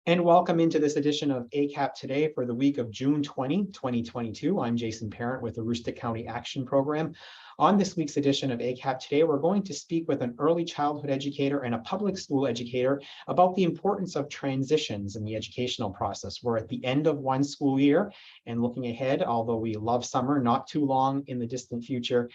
And welcome into this edition of ACAP Today for the week of June 20, 2022. I'm Jason Parent with the Aroostook County Action Program. On this week's edition of ACAP Today, we're going to speak with an early childhood educator and a public school educator about the importance of transitions in the educational process. We're at the end of one school year and looking ahead, although we love summer, not too long in the distant future,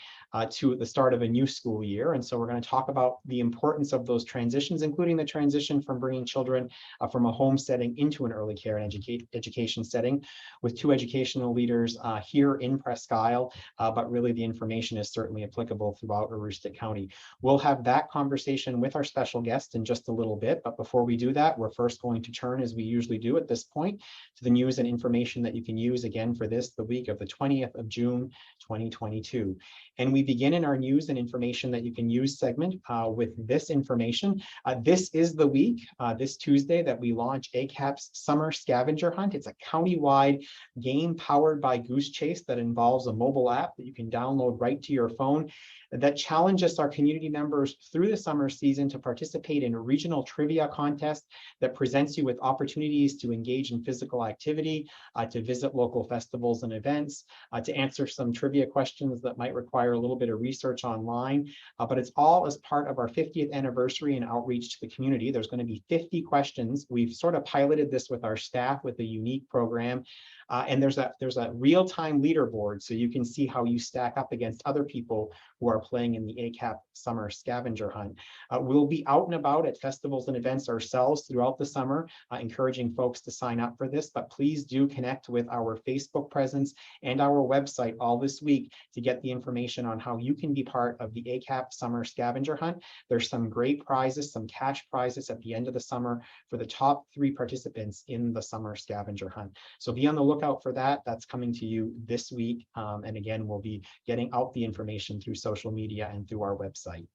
to the start of a new school year. And so we're going to talk about the importance of those transitions, including the transition from bringing children from a home setting into an early care and education setting with two educational leaders here in Presque Isle, but really the information is certainly applicable throughout Aroostook County. We'll have that conversation with our special guest in just a little bit, but before we do that, we're first going to turn, as we usually do at this point, to the news and information that you can use again for this, the week of the 20th of June, 2022. And we begin in our news and information that you can use segment with this information. This is the week, this Tuesday, that we launch ACAP's Summer Scavenger Hunt. It's a countywide game powered by Goose Chase that involves a mobile app that you can download right to your phone that challenges our community members through the summer season to participate in a regional trivia contest that presents you with opportunities to engage in physical activity, to visit local festivals and events, to answer some trivia questions that might require a little bit of research online, but it's all as part of our 50th anniversary and outreach to the community. There's going to be 50 questions. We've sort of piloted this with our staff with a unique program. And there's a real-time leaderboard, so you can see how you stack up against other people who are playing in the ACAP Summer Scavenger Hunt. We'll be out and about at festivals and events ourselves throughout the summer, encouraging folks to sign up for this, but please do connect with our Facebook presence and our website all this week to get the information on how you can be part of the ACAP Summer Scavenger Hunt. There's some great prizes, some cash prizes at the end of the summer for the top 3 participants in the Summer Scavenger Hunt. So be on the lookout for that. That's coming to you this week. And again, we'll be getting out the information through social media and through our website.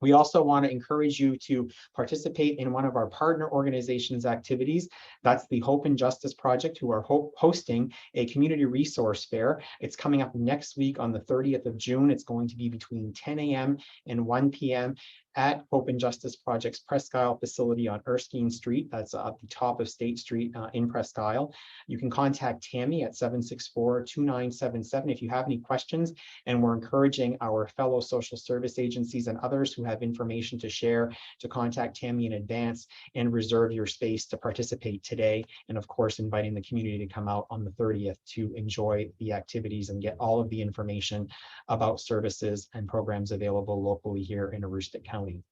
We also want to encourage you to participate in one of our partner organizations' activities. That's the Hope and Justice Project, who are hosting a community resource fair. It's coming up next week on the 30th of June. It's going to be between 10 a.m. and 1 p.m. at Hope and Justice Project's Presque Isle facility on Erskine Street. That's at the top of State Street in Presque Isle. You can contact Tammy at 764-2977 if you have any questions, and we're encouraging our fellow social service agencies and others who have information to share to contact Tammy in advance and reserve your space to participate today. And of course, inviting the community to come out on the 30th to enjoy the activities and get all of the information about services and programs available locally here in Aroostook County.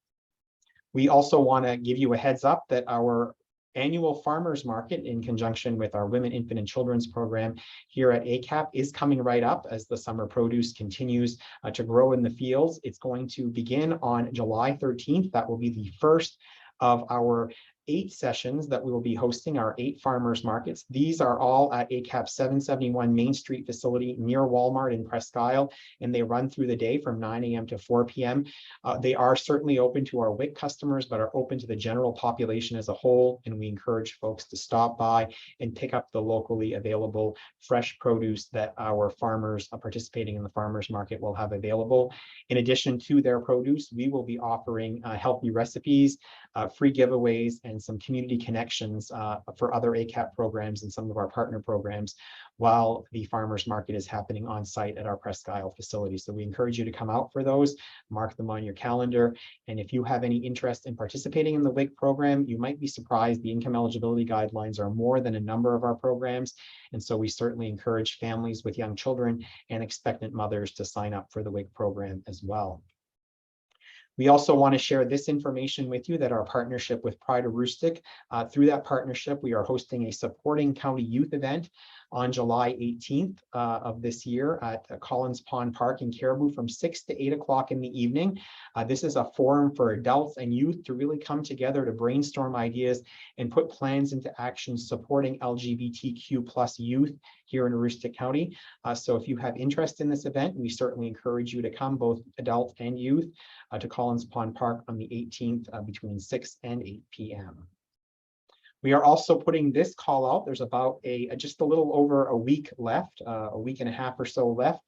We also want to give you a heads up that our annual farmers market, in conjunction with our Women, Infant, and Children's program here at ACAP, is coming right up as the summer produce continues to grow in the fields. It's going to begin on July 13th. That will be the first of our 8 sessions that we will be hosting, our 8 farmers markets. These are all at ACAP 771 Main Street facility near Walmart in Presque Isle, and they run through the day from 9 a.m. to 4 p.m. They are certainly open to our WIC customers, but are open to the general population as a whole, and we encourage folks to stop by and pick up the locally available fresh produce that our farmers participating in the farmers market will have available. In addition to their produce, we will be offering healthy recipes, free giveaways, and some community connections for other ACAP programs and some of our partner programs while the farmers market is happening on site at our Presque Isle facility. So we encourage you to come out for those, mark them on your calendar. And if you have any interest in participating in the WIC program, you might be surprised the income eligibility guidelines are more than a number of our programs. And so we certainly encourage families with young children and expectant mothers to sign up for the WIC program as well. We also want to share this information with you, that our partnership with Pride Aroostook, through that partnership, we are hosting a Supporting County Youth event on July 18th of this year at Collins Pond Park in Caribou from 6 to 8 o'clock in the evening. This is a forum for adults and youth to really come together to brainstorm ideas and put plans into action supporting LGBTQ+ youth here in Aroostook County. So if you have interest in this event, we certainly encourage you to come, both adult and youth, to Collins Pond Park on the 18th between 6 and 8 p.m. We are also putting this call out. There's about just a little over a week left, a week and a half or so left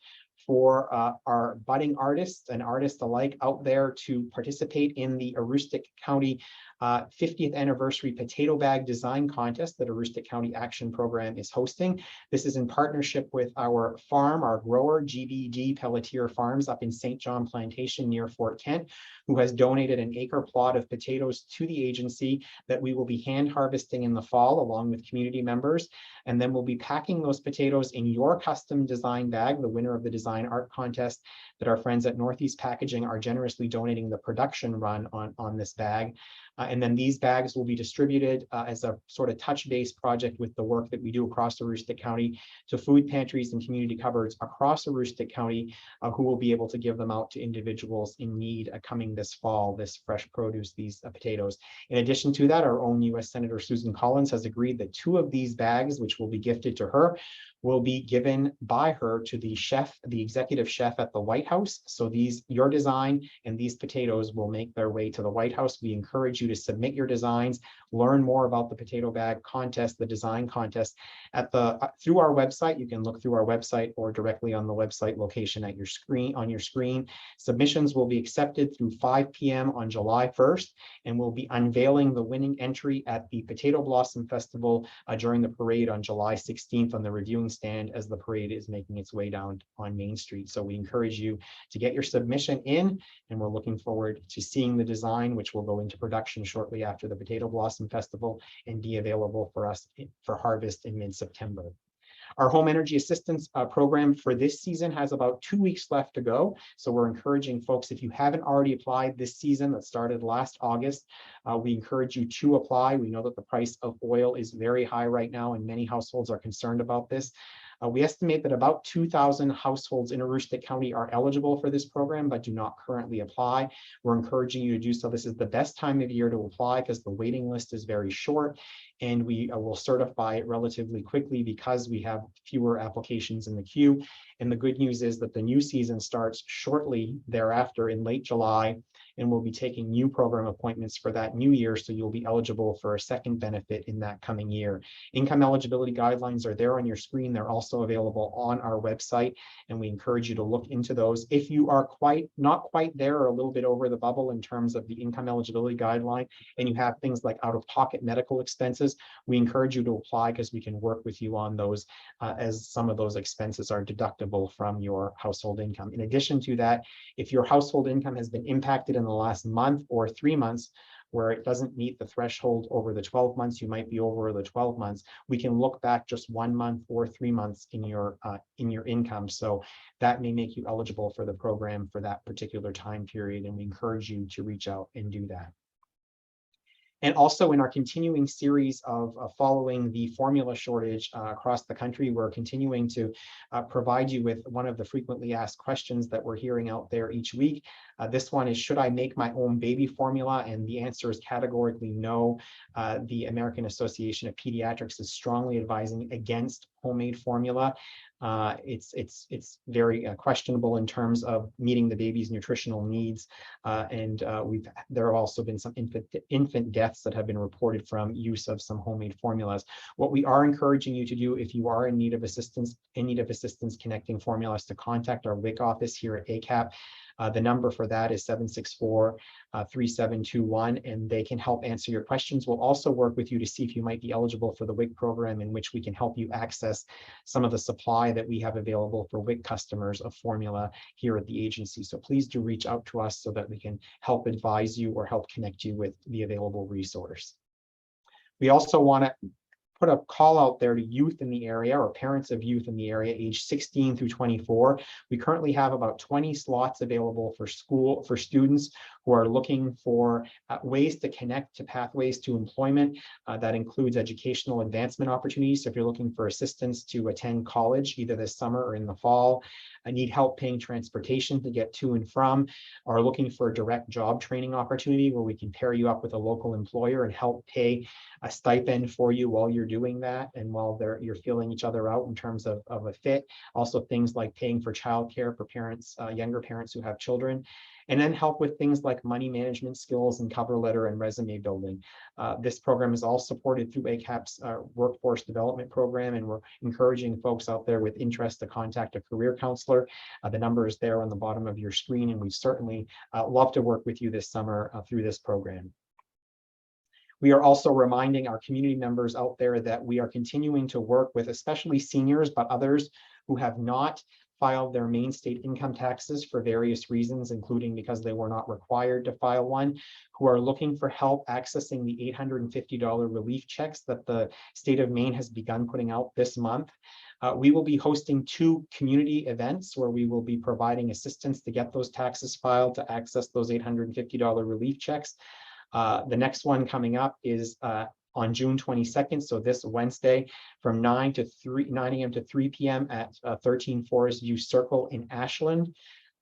for our budding artists and artists alike out there to participate in the Aroostook County 50th anniversary potato bag design contest that Aroostook County Action Program is hosting. This is in partnership with our farm, our grower, GBD Pelletier Farms up in St. John Plantation near Fort Kent, who has donated an acre plot of potatoes to the agency that we will be hand harvesting in the fall along with community members. And then we'll be packing those potatoes in your custom design bag, the winner of the design art contest that our friends at Northeast Packaging are generously donating the production run on this bag. And then these bags will be distributed as a sort of touch-based project with the work that we do across Aroostook County to food pantries and community cupboards across Aroostook County, who will be able to give them out to individuals in need coming this fall, this fresh produce, these potatoes. In addition to that, our own U.S. Senator Susan Collins has agreed that 2 of these bags, which will be gifted to her, will be given by her to the chef, the executive chef at the White House. So your design and these potatoes will make their way to the White House. We encourage you to submit your designs, learn more about the potato bag contest, the design contest through our website. You can look through our website or directly on the website location at your screen, on your screen. Submissions will be accepted through 5 p.m. on July 1st, and we'll be unveiling the winning entry at the Potato Blossom Festival during the parade on July 16th on the reviewing stand as the parade is making its way down on Main Street. So we encourage you to get your submission in, and we're looking forward to seeing the design, which will go into production shortly after the Potato Blossom Festival and be available for us for harvest in mid-September. Our home energy assistance program for this season has about 2 weeks left to go. So we're encouraging folks, if you haven't already applied this season that started last August, we encourage you to apply. We know that the price of oil is very high right now, and many households are concerned about this. We estimate that about 2,000 households in Aroostook County are eligible for this program, but do not currently apply. We're encouraging you to do so. This is the best time of year to apply because the waiting list is very short, and we will certify it relatively quickly because we have fewer applications in the queue. And the good news is that the new season starts shortly thereafter in late July, and we'll be taking new program appointments for that new year, so you'll be eligible for a second benefit in that coming year. Income eligibility guidelines are there on your screen. They're also available on our website, and we encourage you to look into those. If you are not quite there or a little bit over the bubble in terms of the income eligibility guideline, and you have things like out-of-pocket medical expenses, we encourage you to apply because we can work with you on those as some of those expenses are deductible from your household income. In addition to that, if your household income has been impacted in the last month or 3 months, where it doesn't meet the threshold over the 12 months, you might be over the 12 months, we can look back just 1 month or 3 months in your income. So that may make you eligible for the program for that particular time period, and we encourage you to reach out and do that. And also in our continuing series of following the formula shortage across the country, we're continuing to provide you with one of the frequently asked questions that we're hearing out there each week. This one is, should I make my own baby formula? And the answer is categorically no. The American Association of Pediatrics is strongly advising against homemade formula. It's very questionable in terms of meeting the baby's nutritional needs, and there have also been some infant deaths that have been reported from use of some homemade formulas. What we are encouraging you to do, if you are in need of assistance connecting formulas, to contact our WIC office here at ACAP. The number for that is 764-3721, and they can help answer your questions. We'll also work with you to see if you might be eligible for the WIC program, in which we can help you access some of the supply that we have available for WIC customers of formula here at the agency. So please do reach out to us so that we can help advise you or help connect you with the available resource. We also want to put a call out there to youth in the area, or parents of youth in the area age 16 through 24. We currently have about 20 slots available for students who are looking for ways to connect to pathways to employment. That includes educational advancement opportunities. So if you're looking for assistance to attend college, either this summer or in the fall, need help paying transportation to get to and from, or looking for a direct job training opportunity where we can pair you up with a local employer and help pay a stipend for you while you're doing that and while you're feeling each other out in terms of a fit. Also things like paying for childcare for parents, younger parents who have children. and then help with things like money management skills and cover letter and resume building. This program is all supported through ACAP's workforce development program, and we're encouraging folks out there with interest to contact a career counselor. The number is there on the bottom of your screen, and we certainly love to work with you this summer through this program. We are also reminding our community members out there that we are continuing to work with especially seniors, but others who have not filed their main state income taxes for various reasons, including because they were not required to file one, who are looking for help accessing the $850 relief checks that the state of Maine has begun putting out this month. We will be hosting 2 community events where we will be providing assistance to get those taxes filed to access those $850 relief checks. The next one coming up is on June 22nd, so this Wednesday, from 9 a.m. to 3 p.m. at 13 Forest View Circle in Ashland.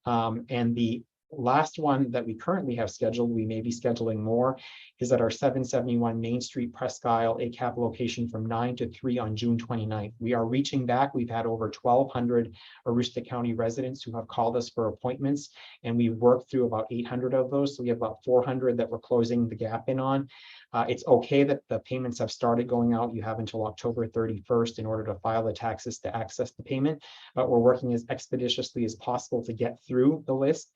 And the last one that we currently have scheduled, we may be scheduling more, is at our 771 Main Street Presque Isle ACAP location from 9 to 3 on June 29th. We are reaching back. We've had over 1,200 Aroostook County residents who have called us for appointments, and we've worked through about 800 of those. So we have about 400 that we're closing the gap in on. It's okay that the payments have started going out. You have until October 31st in order to file the taxes to access the payment, but we're working as expeditiously as possible to get through the list.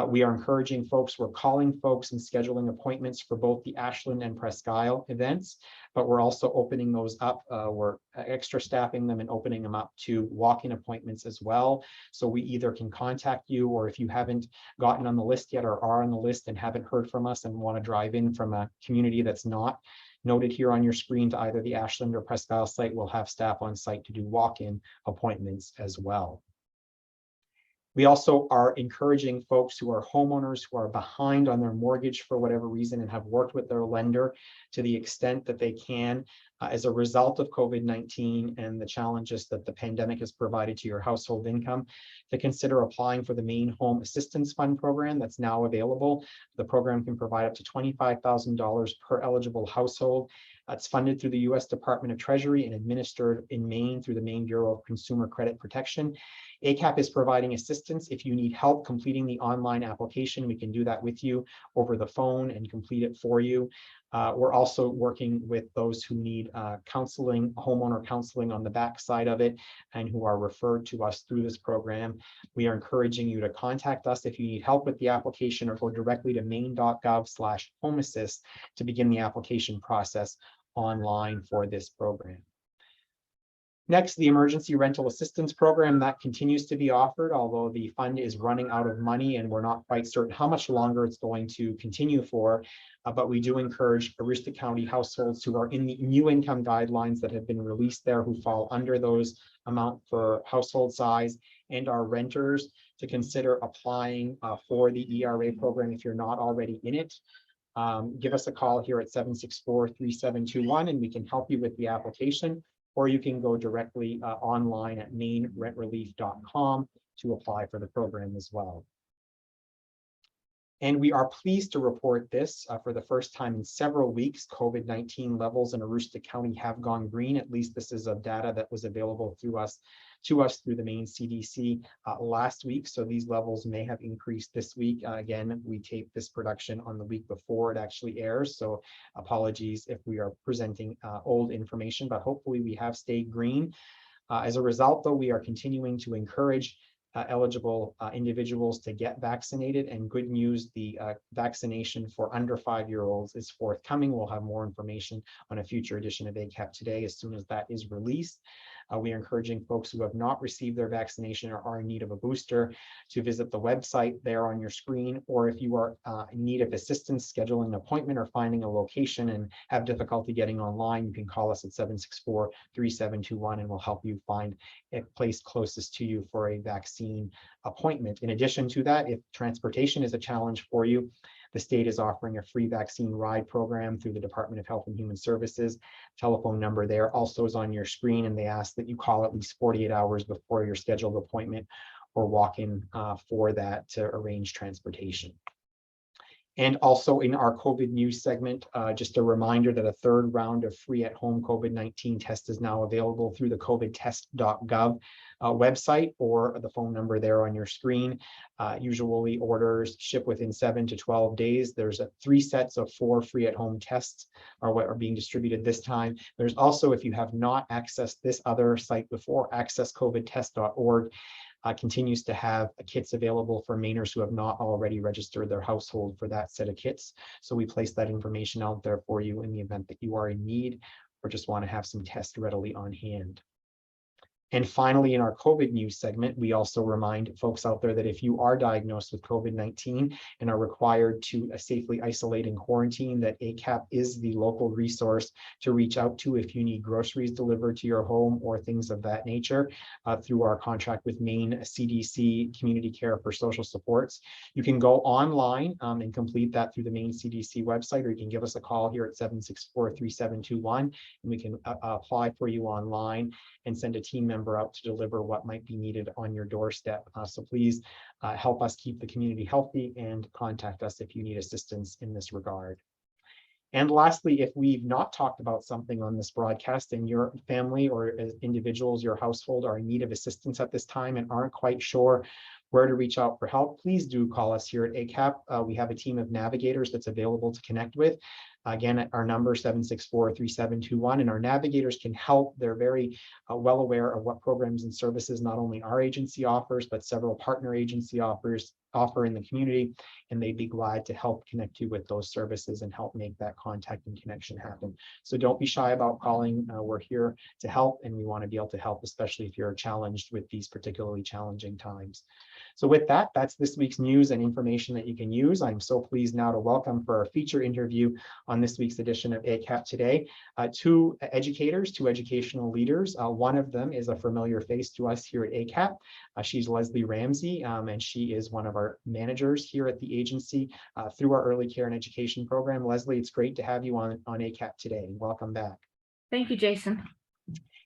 We are encouraging folks, we're calling folks and scheduling appointments for both the Ashland and Presque Isle events, but we're also opening those up. We're extra staffing them and opening them up to walk-in appointments as well. So we either can contact you, or if you haven't gotten on the list yet or are on the list and haven't heard from us and want to drive in from a community that's not noted here on your screen to either the Ashland or Presque Isle site, we'll have staff on site to do walk-in appointments as well. We also are encouraging folks who are homeowners who are behind on their mortgage for whatever reason and have worked with their lender to the extent that they can as a result of COVID-19 and the challenges that the pandemic has provided to your household income, to consider applying for the Maine Home Assistance Fund program that's now available. The program can provide up to $25,000 per eligible household. It's funded through the U.S. Department of Treasury and administered in Maine through the Maine Bureau of Consumer Credit Protection. ACAP is providing assistance. If you need help completing the online application, we can do that with you over the phone and complete it for you. We're also working with those who need counseling, homeowner counseling on the back side of it, and who are referred to us through this program. We are encouraging you to contact us if you need help with the application, or go directly to maine.gov/homeassist to begin the application process online for this program. Next, the Emergency Rental Assistance Program that continues to be offered, although the fund is running out of money and we're not quite certain how much longer it's going to continue for. But we do encourage Aroostook County households who are in the new income guidelines that have been released there, who fall under those amount for household size, and our renters to consider applying for the ERA program if you're not already in it. Give us a call here at 764-3721 and we can help you with the application. Or you can go directly online at mainrentrelief.com to apply for the program as well. And we are pleased to report this for the first time in several weeks. COVID-19 levels in Aroostook County have gone green. At least this is data that was available to us through the Maine CDC last week. So these levels may have increased this week. Again, we taped this production on the week before it actually airs. So apologies if we are presenting old information, but hopefully we have stayed green. As a result, though, we are continuing to encourage eligible individuals to get vaccinated, and good news, the vaccination for under 5-year-olds is forthcoming. We'll have more information on a future edition of ACAP Today as soon as that is released. We are encouraging folks who have not received their vaccination or are in need of a booster to visit the website there on your screen, or if you are in need of assistance scheduling an appointment or finding a location and have difficulty getting online, you can call us at 764-3721 and we'll help you find a place closest to you for a vaccine appointment. In addition to that, if transportation is a challenge for you, the state is offering a free vaccine ride program through the Department of Health and Human Services. Telephone number there also is on your screen, and they ask that you call at least 48 hours before your scheduled appointment or walk in for that to arrange transportation. And also in our COVID news segment, just a reminder that a third round of free at-home COVID-19 test is now available through the covidtest.gov website or the phone number there on your screen. Usually orders ship within 7 to 12 days. There's 3 sets of 4 free at-home tests are what are being distributed this time. There's also, if you have not accessed this other site before, accesscovidtest.org. Continues to have kits available for Mainers who have not already registered their household for that set of kits. So we place that information out there for you in the event that you are in need or just want to have some tests readily on hand. And finally, in our COVID news segment, we also remind folks out there that if you are diagnosed with COVID-19 and are required to safely isolate and quarantine, that ACAP is the local resource to reach out to if you need groceries delivered to your home or things of that nature through our contract with Maine CDC Community Care for Social Supports. You can go online and complete that through the Maine CDC website, or you can give us a call here at 764-3721, and we can apply for you online and send a team member out to deliver what might be needed on your doorstep. So please help us keep the community healthy and contact us if you need assistance in this regard. And lastly, if we've not talked about something on this broadcast and your family or as individuals, your household are in need of assistance at this time and aren't quite sure where to reach out for help, please do call us here at ACAP. We have a team of navigators that's available to connect with. Again, our number 764-3721, and our navigators can help. They're very well aware of what programs and services not only our agency offers, but several partner agency offer in the community, and they'd be glad to help connect you with those services and help make that contact and connection happen. So don't be shy about calling. We're here to help, and we want to be able to help, especially if you're challenged with these particularly challenging times. So with that, that's this week's news and information that you can use. I'm so pleased now to welcome for our feature interview on this week's edition of ACAP Today, 2 educators, 2 educational leaders. One of them is a familiar face to us here at ACAP. She's Leslie Ramsey, and she is one of our managers here at the agency through our early care and education program. Leslie, it's great to have you on ACAP Today. Welcome back. Thank you, Jason.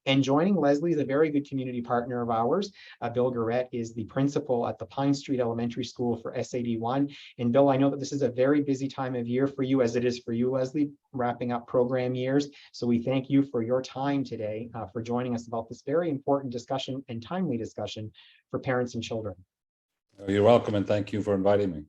And joining Leslie is a very good community partner of ours. Bill Garrett is the principal at the Pine Street Elementary School for SAD1. And Bill, I know that this is a very busy time of year for you, as it is for you, Leslie, wrapping up program years. So we thank you for your time today, for joining us about this very important discussion and timely discussion for parents and children. You're welcome, and thank you for inviting me.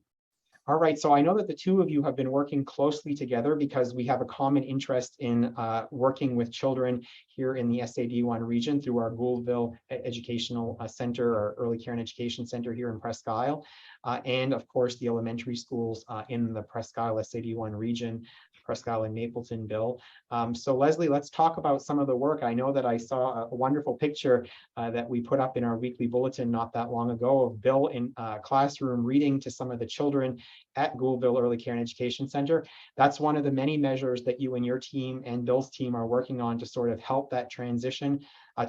All right, so I know that the 2 of you have been working closely together because we have a common interest in working with children here in the SAD1 region through our Gouldville Educational Center, or Early Care and Education Center here in Presque Isle, and of course the elementary schools in the Presque Isle SAD1 region, Presque Isle and Mapleton, Bill. So Leslie, let's talk about some of the work. I know that I saw a wonderful picture that we put up in our weekly bulletin not that long ago of Bill in classroom reading to some of the children at Gouldville Early Care and Education Center. That's one of the many measures that you and your team and Bill's team are working on to sort of help that transition.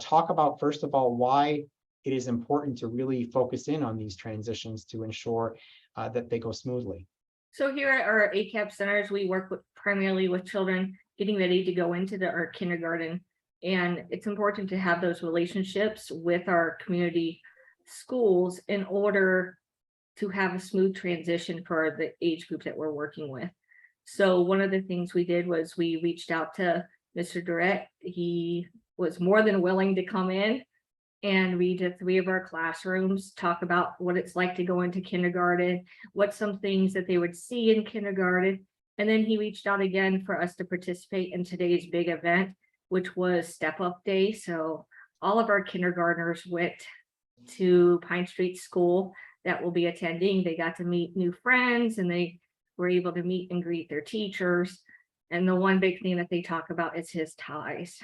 Talk about, first of all, why it is important to really focus in on these transitions to ensure that they go smoothly. So here at our ACAP centers, we work primarily with children getting ready to go into our kindergarten. And it's important to have those relationships with our community schools in order to have a smooth transition for the age group that we're working with. So one of the things we did was we reached out to Mr. Durrett. He was more than willing to come in and read to 3 of our classrooms, talk about what it's like to go into kindergarten, what some things that they would see in kindergarten. And then he reached out again for us to participate in today's big event, which was Step Up Day. So all of our kindergartners went to Pine Street School that will be attending. They got to meet new friends, and they were able to meet and greet their teachers. And the one big thing that they talk about is his ties.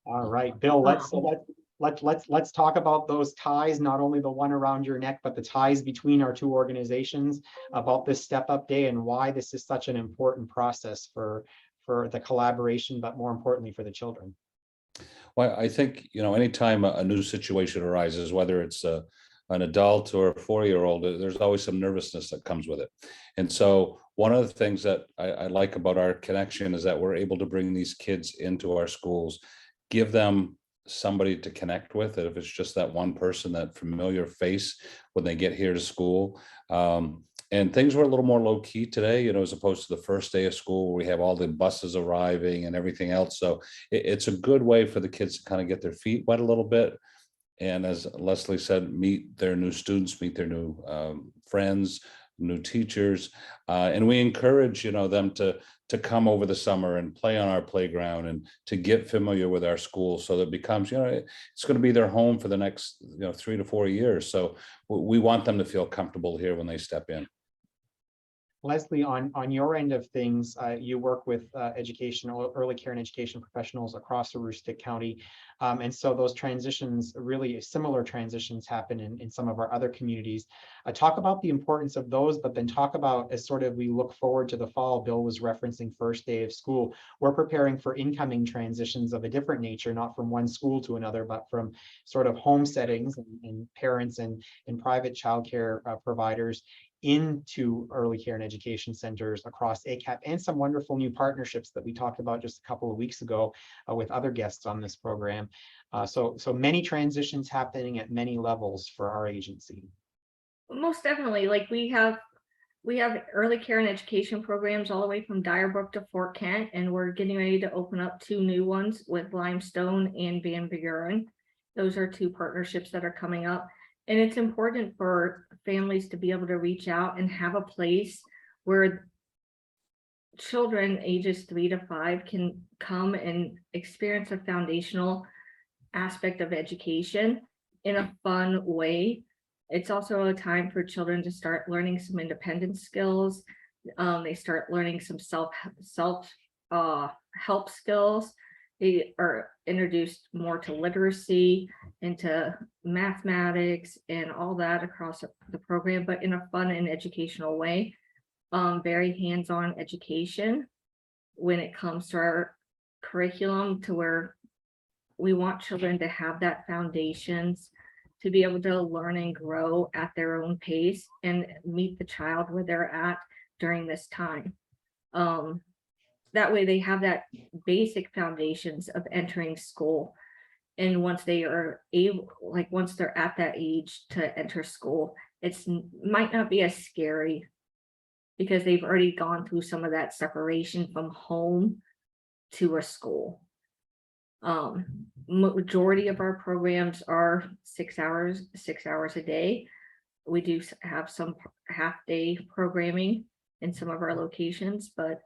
All right, Bill, let's talk about those ties, not only the one around your neck, but the ties between our 2 organizations, about this Step Up Day and why this is such an important process for the collaboration, but more importantly for the children. Well, I think, anytime a new situation arises, whether it's an adult or a 4-year-old, there's always some nervousness that comes with it. And so one of the things that I like about our connection is that we're able to bring these kids into our schools, give them somebody to connect with, if it's just that one person, that familiar face when they get here to school. And things were a little more low key today, as opposed to the first day of school where we have all the buses arriving and everything else. So it's a good way for the kids to kind of get their feet wet a little bit. And as Leslie said, meet their new students, meet their new friends, new teachers. And we encourage, them to come over the summer and play on our playground and to get familiar with our school, so that it becomes, it's going to be their home for the next, 3 to 4 years. So we want them to feel comfortable here when they step in. Leslie, on your end of things, you work with early care and education professionals across Aroostook County. And so those transitions, really similar transitions, happen in some of our other communities. Talk about the importance of those, but then talk about, as sort of we look forward to the fall, Bill was referencing first day of school. We're preparing for incoming transitions of a different nature, not from one school to another, but from sort of home settings and parents and private childcare providers into early care and education centers across ACAP, and some wonderful new partnerships that we talked about just a couple of weeks ago with other guests on this program. So many transitions happening at many levels for our agency. Most definitely. Like we have early care and education programs all the way from Dyerbrook to Fort Kent, and we're getting ready to open up 2 new ones with Limestone and Van Buren. Those are 2 partnerships that are coming up. And it's important for families to be able to reach out and have a place where children ages 3 to 5 can come and experience a foundational aspect of education in a fun way. It's also a time for children to start learning some independent skills. They start learning some self help skills. They are introduced more to literacy, into mathematics and all that across the program, but in a fun and educational way. Very hands-on education when it comes to our curriculum, to where we want children to have that foundations to be able to learn and grow at their own pace and meet the child where they're at during this time. That way they have that basic foundations of entering school. And once they are able, once they're at that age to enter school, it's might not be as scary because they've already gone through some of that separation from home to a school. Majority of our programs are 6 hours a day. We do have some half-day programming in some of our locations, but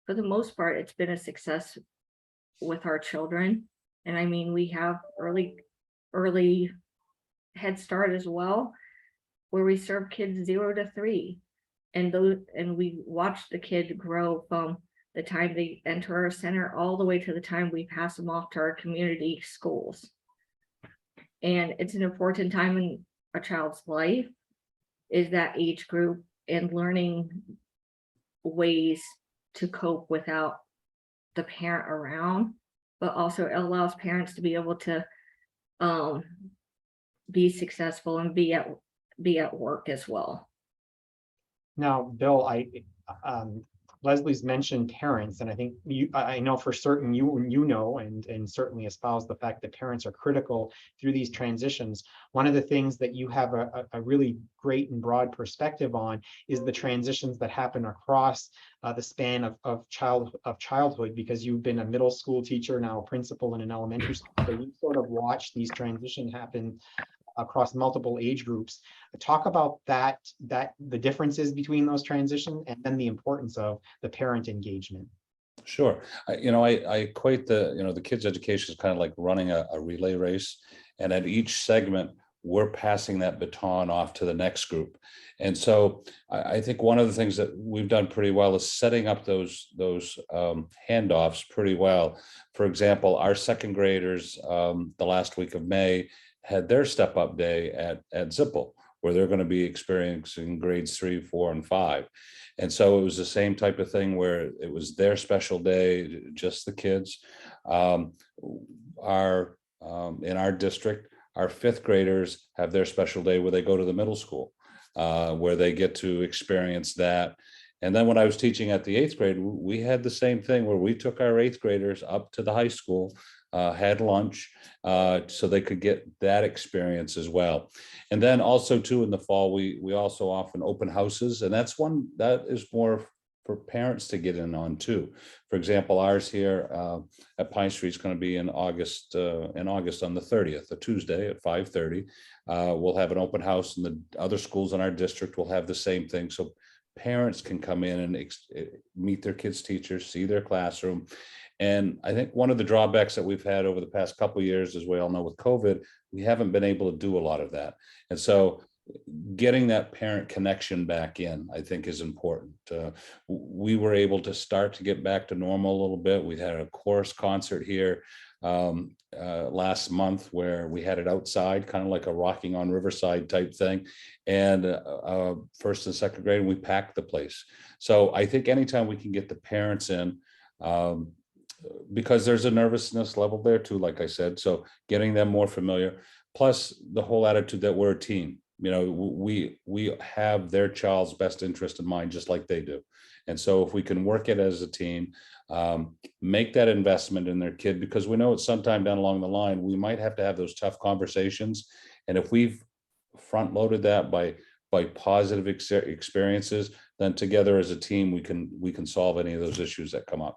for the most part, it's been a success with our children. And I mean, we have early Head Start as well, where we serve kids 0 to 3, and we watch the kid grow from the time they enter our center all the way to the time we pass them off to our community schools. And it's an important time in a child's life, is that age group, and learning ways to cope without the parent around, but also it allows parents to be able to be successful and be at work as well. Now, Bill, Leslie's mentioned parents, and I think I know for certain you know and certainly espouse the fact that parents are critical through these transitions. One of the things that you have a really great and broad perspective on is the transitions that happen across the span of childhood, because you've been a middle school teacher, now a principal in an elementary school, so you sort of watch these transitions happen across multiple age groups. Talk about that the differences between those transitions, and then the importance of the parent engagement. Sure. I equate the kids' education is kind of like running a relay race, and at each segment we're passing that baton off to the next group. And so I think one of the things that we've done pretty well is setting up those handoffs pretty well. For example, our second graders the last week of May had their step up day at Zippel, where they're going to be experiencing grades 3, 4, and 5. And so it was the same type of thing where it was their special day, just the kids. In our district, our 5th graders have their special day where they go to the middle school, where they get to experience that. And then when I was teaching at the 8th grade, we had the same thing where we took our 8th graders up to the high school had lunch, so they could get that experience as well. And then also too, in the fall, we also often open houses, and that's one that is more for parents to get in on too. For example, ours here at Pine Street is going to be in August on the 30th, a Tuesday at 5:30. We'll have an open house, and the other schools in our district will have the same thing. So parents can come in and meet their kids' teachers, see their classroom. And I think one of the drawbacks that we've had over the past couple of years, as we all know with COVID, we haven't been able to do a lot of that. And so getting that parent connection back in, I think, is important. We were able to start to get back to normal a little bit. We had a chorus concert here last month where we had it outside, kind of like a Rocking on Riverside type thing. And first and second grade, we packed the place. So I think anytime we can get the parents in, because there's a nervousness level there too, like I said, so getting them more familiar, plus the whole attitude that we're a team. You know, we have their child's best interest in mind, just like they do. And so if we can work it as a team, make that investment in their kid, because we know it's sometime down along the line, we might have to have those tough conversations. And if we've front loaded that by positive experiences, then together as a team, we can solve any of those issues that come up.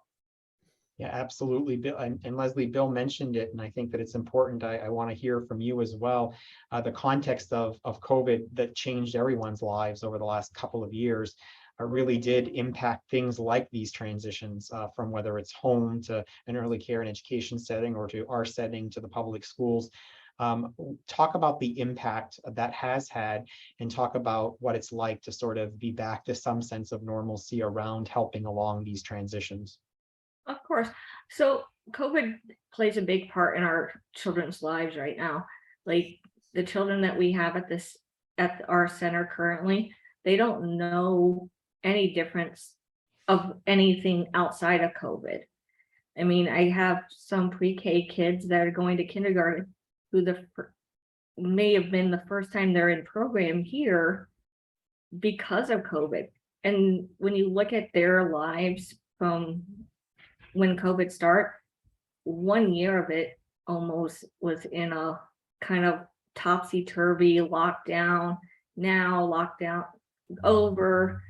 Yeah, absolutely, Bill. And Leslie, Bill mentioned it, and I think that it's important. I want to hear from you as well. The context of COVID that changed everyone's lives over the last couple of years really did impact things like these transitions from whether it's home to an early care and education setting, or to our setting to the public schools. Talk about the impact that has had, and talk about what it's like to sort of be back to some sense of normalcy around helping along these transitions. Of course. So COVID plays a big part in our children's lives right now. Like the children that we have at our center currently, they don't know any difference of anything outside of COVID. I mean, I have some pre-K kids that are going to kindergarten who may have been the first time they're in program here because of COVID. And when you look at their lives from when COVID started, 1 year of it almost was in a kind of topsy-turvy lockdown. Now lockdown over,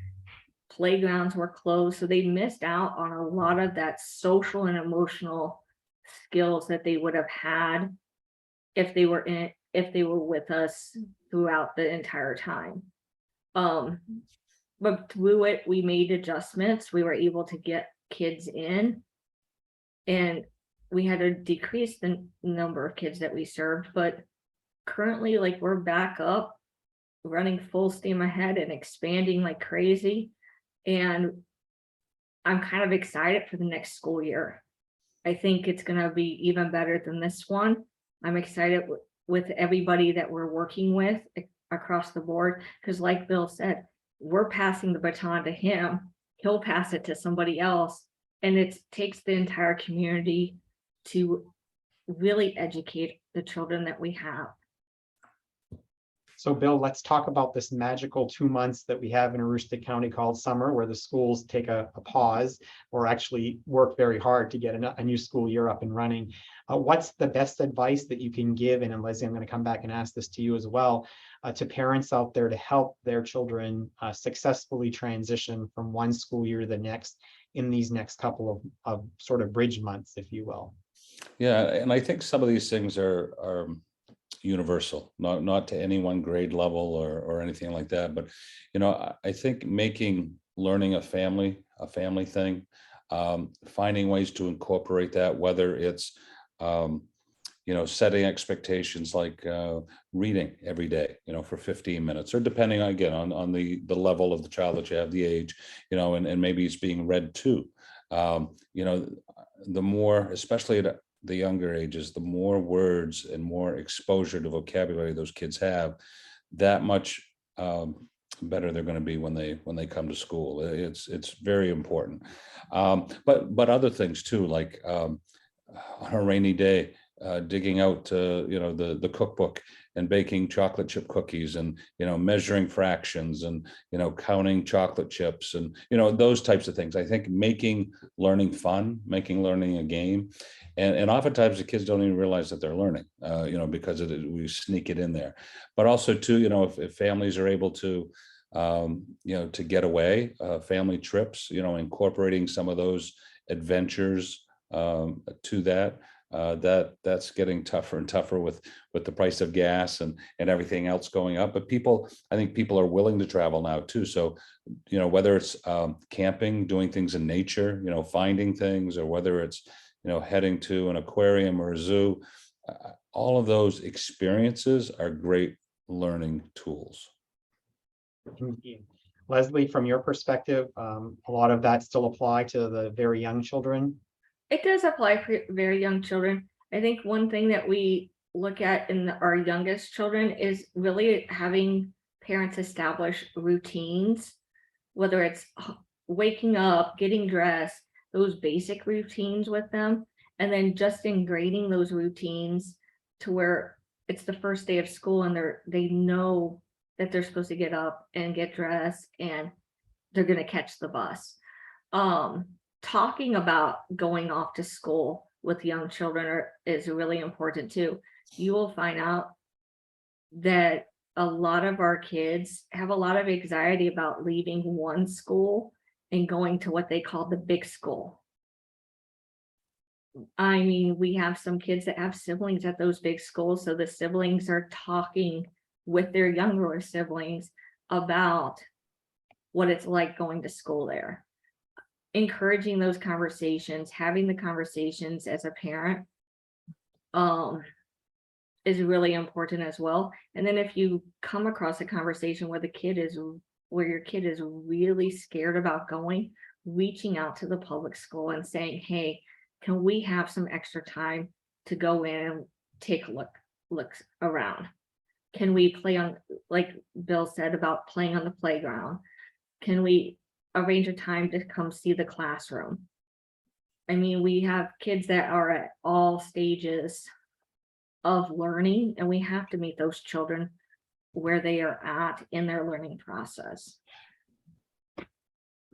playgrounds were closed, so they missed out on a lot of that social and emotional skills that they would have had if they were with us throughout the entire time. But through it, we made adjustments. We were able to get kids in, and we had to decrease the number of kids that we served, but currently, like, we're back up running full steam ahead and expanding like crazy. And I'm kind of excited for the next school year. I think it's going to be even better than this one. I'm excited with everybody that we're working with across the board, because like Bill said, we're passing the baton to him. He'll pass it to somebody else. And it takes the entire community to really educate the children that we have. So Bill, let's talk about this magical 2 months that we have in Aroostook County called summer, where the schools take a pause or actually work very hard to get a new school year up and running. What's the best advice that you can give? And Leslie, I'm going to come back and ask this to you as well, to parents out there to help their children successfully transition from one school year to the next in these next couple of sort of bridge months, if you will. Yeah, and I think some of these things are universal, not to any one grade level or anything like that. But, you know, I think making learning a family thing, finding ways to incorporate that, whether it's, you know, setting expectations like reading every day, you know, for 15 minutes, or depending again on the level of the child that you have, the age, you know, and maybe it's being read to, you know, the more, especially at the younger ages, the more words and more exposure to vocabulary those kids have, that much better they're going to be when they come to school. It's very important. But other things too, like on a rainy day, digging out you know, the cookbook and baking chocolate chip cookies and, measuring fractions and, counting chocolate chips and, those types of things. I think making learning fun, making learning a game. And oftentimes the kids don't even realize that they're learning, because we sneak it in there. But also too, if families are able to, to get away, family trips, incorporating some of those adventures to that. That's getting tougher and tougher with the price of gas and everything else going up. But I think people are willing to travel now too. So, whether it's camping, doing things in nature, finding things, or whether it's, heading to an aquarium or a zoo, all of those experiences are great learning tools. Indeed. Leslie, from your perspective, a lot of that still apply to the very young children. It does apply for very young children. I think one thing that we look at in our youngest children is really having parents establish routines, whether it's waking up, getting dressed, those basic routines with them, and then just ingraining those routines to where it's the first day of school and they know that they're supposed to get up and get dressed and they're going to catch the bus. Talking about going off to school with young children is really important too. You will find out that a lot of our kids have a lot of anxiety about leaving one school and going to what they call the big school. I mean, we have some kids that have siblings at those big schools, so the siblings are talking with their younger siblings about what it's like going to school there. Encouraging those conversations, having the conversations as a parent is really important as well. And then if you come across a conversation where your kid is really scared about going, reaching out to the public school and saying, hey, can we have some extra time to go in and take a look around? Can we play on, like Bill said about playing on the playground? Can we arrange a time to come see the classroom? I mean, we have kids that are at all stages of learning, and we have to meet those children where they are at in their learning process.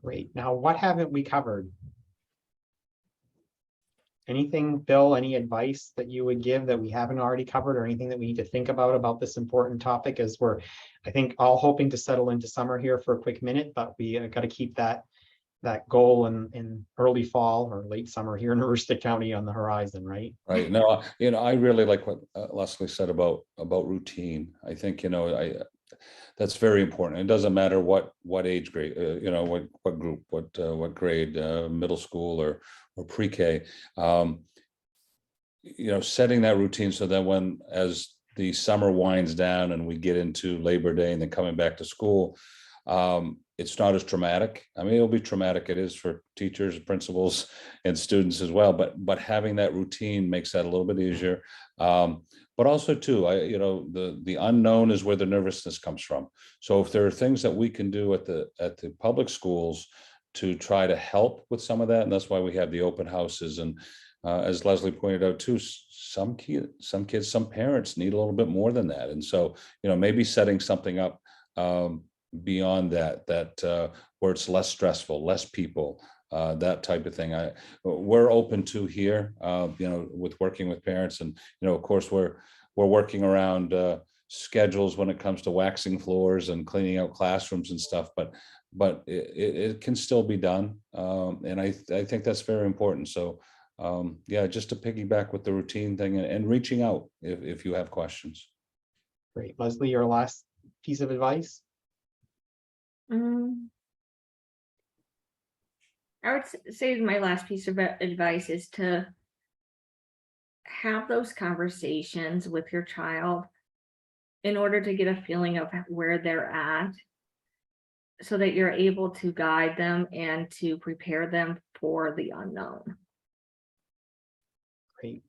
Great. Now, what haven't we covered? Anything, Bill, any advice that you would give that we haven't already covered, or anything that we need to think about this important topic, as we're, I think, all hoping to settle into summer here for a quick minute, but we got to keep that goal in early fall or late summer here in Aroostook County on the horizon, right? Right. No, I really like what Leslie said about routine. I think, that's very important. It doesn't matter what age grade, what group, what grade, middle school or pre-K, setting that routine so that as the summer winds down and we get into Labor Day and then coming back to school, it's not as traumatic. I mean, it'll be traumatic. It is for teachers, principals, and students as well. But having that routine makes that a little bit easier. But also too, the unknown is where the nervousness comes from. So if there are things that we can do at the public schools to try to help with some of that, and that's why we have the open houses. And as Leslie pointed out too, some kids, some parents need a little bit more than that. And so, maybe setting something up beyond that where it's less stressful, less people, that type of thing. We're open to here, with working with parents, and of course we're working around schedules when it comes to waxing floors and cleaning out classrooms and stuff, but it can still be done, and I think that's very important. So just to piggyback with the routine thing and reaching out if you have questions. Great. Leslie, your last piece of advice? I would say my last piece of advice is to have those conversations with your child in order to get a feeling of where they're at, so that you're able to guide them and to prepare them for the unknown. Great.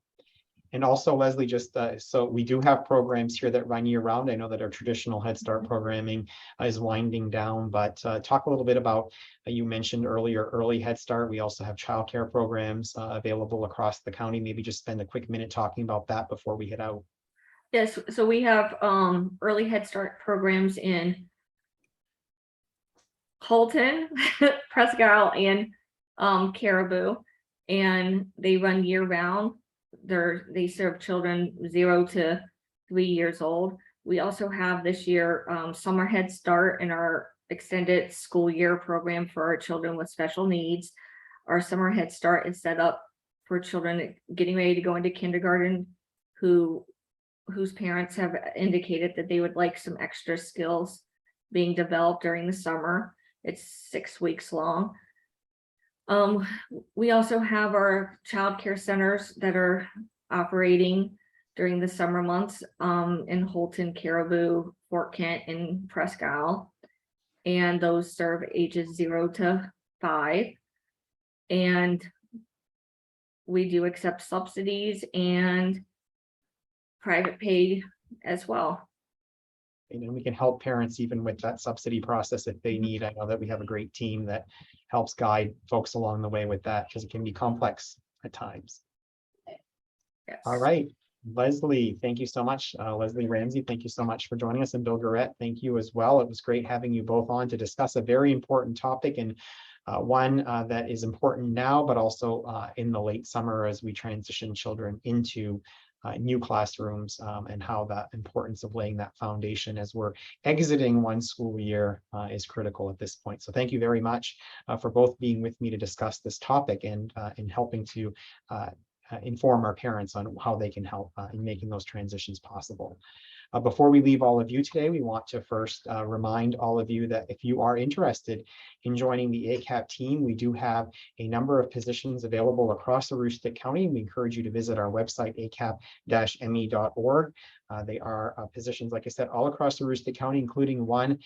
And also, Leslie, just so we do have programs here that run year round. I know that our traditional Head Start programming is winding down, but talk a little bit about, you mentioned earlier, early Head Start. We also have childcare programs available across the county. Maybe just spend a quick minute talking about that before we head out. Yes, so we have early Head Start programs in Holton, Presque Isle, and Caribou, and they run year round. They serve children 0 to 3 years old. We also have this year Summer Head Start in our extended school year program for our children with special needs. Our Summer Head Start is set up for children getting ready to go into kindergarten whose parents have indicated that they would like some extra skills being developed during the summer. It's 6 weeks long. We also have our child care centers that are operating during the summer months in Holton, Caribou, Fort Kent, and Presque Isle. And those serve ages 0 to 5. And we do accept subsidies and private paid as well. And we can help parents even with that subsidy process if they need. I know that we have a great team that helps guide folks along the way with that because it can be complex at times. Yes. All right, Leslie, thank you so much. Leslie Ramsey, thank you so much for joining us. And Bill Garrett, thank you as well. It was great having you both on to discuss a very important topic, and one that is important now, but also in the late summer as we transition children into new classrooms, and how that importance of laying that foundation as we're exiting one school year is critical at this point. So thank you very much for both being with me to discuss this topic and helping to inform our parents on how they can help in making those transitions possible. Before we leave all of you today, we want to first remind all of you that if you are interested in joining the ACAP team, we do have a number of positions available across Aroostook County. We encourage you to visit our website, acap-me.org. They are positions, like I said, all across Aroostook County, including one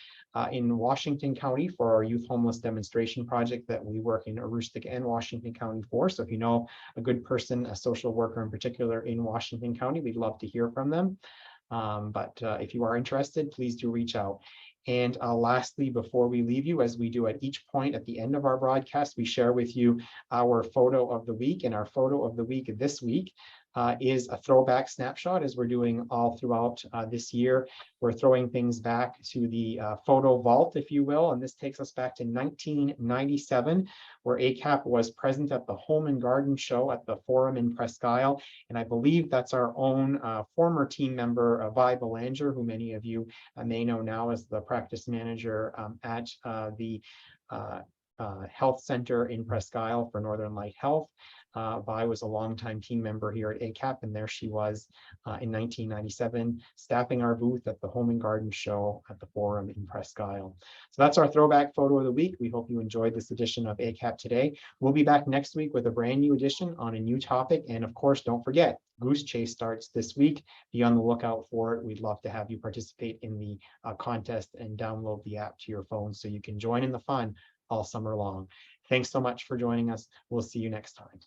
in Washington County for our youth homeless demonstration project that we work in Aroostook and Washington County for. So if you know a good person, a social worker in particular in Washington County, we'd love to hear from them. But if you are interested, please do reach out. And lastly, before we leave you, as we do at each point at the end of our broadcast, we share with you our photo of the week. And our photo of the week this week is a throwback snapshot, as we're doing all throughout this year. We're throwing things back to the photo vault, if you will, and this takes us back to 1997, where ACAP was present at the Home and Garden Show at the Forum in Presque Isle, and I believe that's our own former team member, Vi Belanger, who many of you may know now as the practice manager at the Health Center in Presque Isle for Northern Light Health. Vi was a longtime team member here at ACAP, and there she was in 1997, staffing our booth at the Home and Garden Show at the Forum in Presque Isle. So that's our throwback photo of the week. We hope you enjoyed this edition of ACAP Today. We'll be back next week with a brand new edition on a new topic. And of course, don't forget, Goose Chase starts this week. Be on the lookout for it. We'd love to have you participate in the contest and download the app to your phone so you can join in the fun all summer long. Thanks so much for joining us. We'll see you next time.